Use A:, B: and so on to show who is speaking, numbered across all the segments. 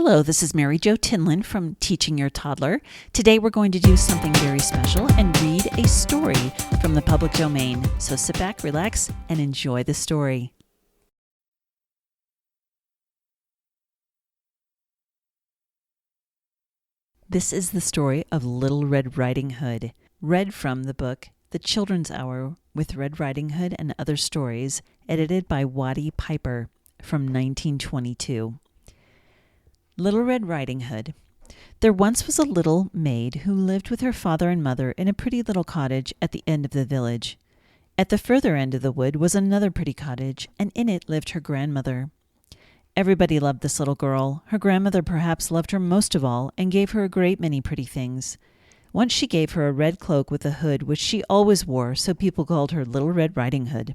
A: Hello, this is Mary Jo Tinlin from Teaching Your Toddler. Today we're going to do something very special and read a story from the public domain. So sit back, relax, and enjoy the story. This is the story of Little Red Riding Hood, read from the book The Children's Hour with Red Riding Hood and Other Stories, edited by Waddy Piper from 1922. Little Red Riding Hood. There once was a little maid who lived with her father and mother in a pretty little cottage at the end of the village. At the further end of the wood was another pretty cottage, and in it lived her grandmother. Everybody loved this little girl. Her grandmother perhaps loved her most of all, and gave her a great many pretty things. Once she gave her a red cloak with a hood, which she always wore, so people called her Little Red Riding Hood.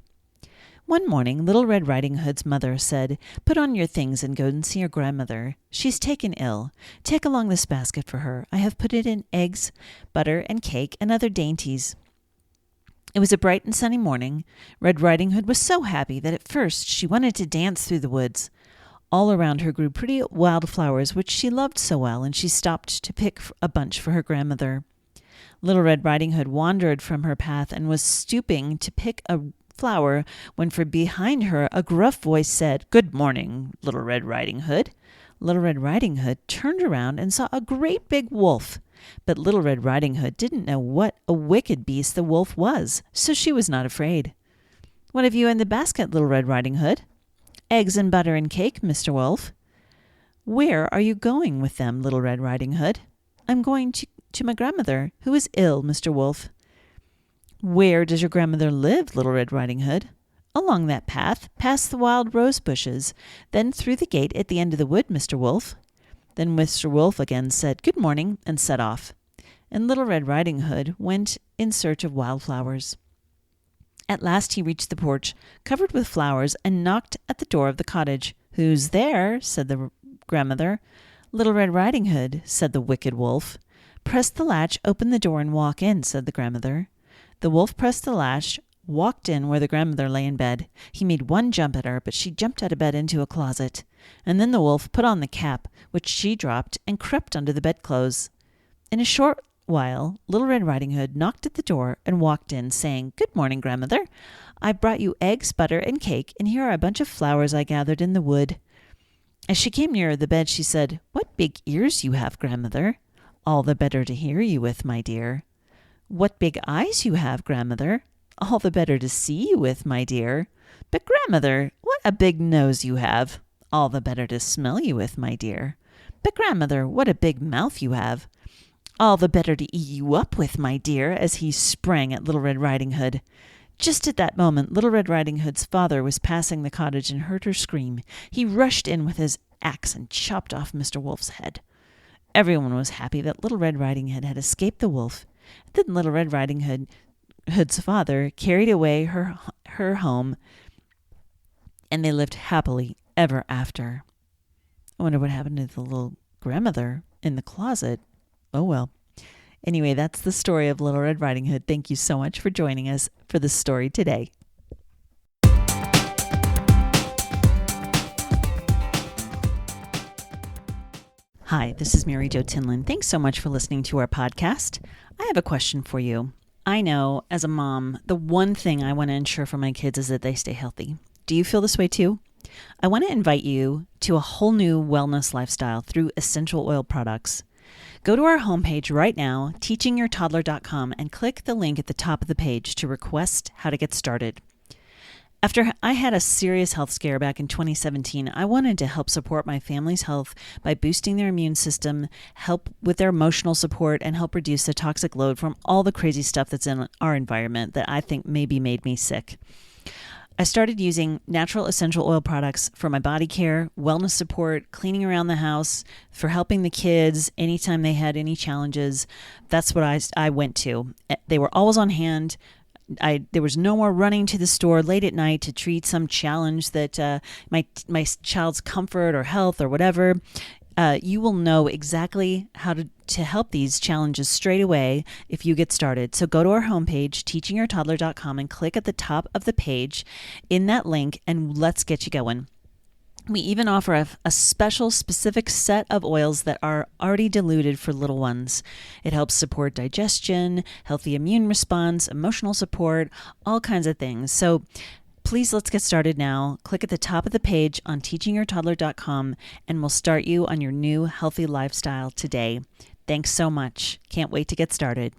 A: One morning, Little Red Riding Hood's mother said, "Put on your things and go and see your grandmother. She's taken ill. Take along this basket for her. I have put it in eggs, butter, and cake, and other dainties." It was a bright and sunny morning. Red Riding Hood was so happy that at first she wanted to dance through the woods. All around her grew pretty wild flowers, which she loved so well, and she stopped to pick a bunch for her grandmother. Little Red Riding Hood wandered from her path and was stooping to pick a flower when from behind her a gruff voice said, "Good morning, Little Red Riding Hood." Little Red Riding Hood turned around and saw a great big wolf. But Little Red Riding Hood didn't know what a wicked beast the wolf was, so she was not afraid. "What have you in the basket, Little Red Riding Hood?" "Eggs and butter and cake, Mr. Wolf." "Where are you going with them, Little Red Riding Hood?" "I'm going to my grandmother, who is ill, Mr. Wolf." "Where does your grandmother live, Little Red Riding Hood?" "Along that path, past the wild rose bushes, then through the gate at the end of the wood, Mr. Wolf." Then Mr. Wolf again said, "Good morning," and set off. And Little Red Riding Hood went in search of wildflowers. At last he reached the porch, covered with flowers, and knocked at the door of the cottage. "Who's there?" said the grandmother. "Little Red Riding Hood," said the wicked wolf. "Press the latch, open the door, and walk in," said the grandmother. The wolf pressed the latch, walked in where the grandmother lay in bed. He made one jump at her, but she jumped out of bed into a closet. And then the wolf put on the cap, which she dropped, and crept under the bedclothes. In a short while, Little Red Riding Hood knocked at the door and walked in, saying, "Good morning, grandmother. I've brought you eggs, butter, and cake, and here are a bunch of flowers I gathered in the wood." As she came nearer the bed, she said, "What big ears you have, grandmother." "All the better to hear you with, my dear." "What big eyes you have, grandmother." "All the better to see you with, my dear." "But, grandmother, what a big nose you have." "All the better to smell you with, my dear." "But, grandmother, what a big mouth you have." "All the better to eat you up with, my dear," as he sprang at Little Red Riding Hood. Just at that moment, Little Red Riding Hood's father was passing the cottage and heard her scream. He rushed in with his axe and chopped off Mr. Wolf's head. Everyone was happy that Little Red Riding Hood had escaped the wolf. Then Little Red Riding Hood's father carried away her home, and they lived happily ever after. I wonder what happened to the little grandmother in the closet. Oh well. Anyway, that's the story of Little Red Riding Hood. Thank you so much for joining us for this story today. Hi, this is Mary Jo Tinlin. Thanks so much for listening to our podcast. I have a question for you. I know, as a mom, the one thing I want to ensure for my kids is that they stay healthy. Do you feel this way too? I want to invite you to a whole new wellness lifestyle through essential oil products. Go to our homepage right now, teachingyourtoddler.com, and click the link at the top of the page to request how to get started. After I had a serious health scare back in 2017, I wanted to help support my family's health by boosting their immune system, help with their emotional support, and help reduce the toxic load from all the crazy stuff that's in our environment that I think maybe made me sick. I started using natural essential oil products for my body care, wellness support, cleaning around the house, for helping the kids anytime they had any challenges. That's what I went to. They were always on hand. There was no more running to the store late at night to treat some challenge that my child's comfort or health or whatever. You will know exactly how to help these challenges straight away if you get started. So go to our homepage, teachingyourtoddler.com, and click at the top of the page in that link, and let's get you going. We even offer a special specific set of oils that are already diluted for little ones. It helps support digestion, healthy immune response, emotional support, all kinds of things. So please, let's get started now. Click at the top of the page on teachingyourtoddler.com and we'll start you on your new healthy lifestyle today. Thanks so much. Can't wait to get started.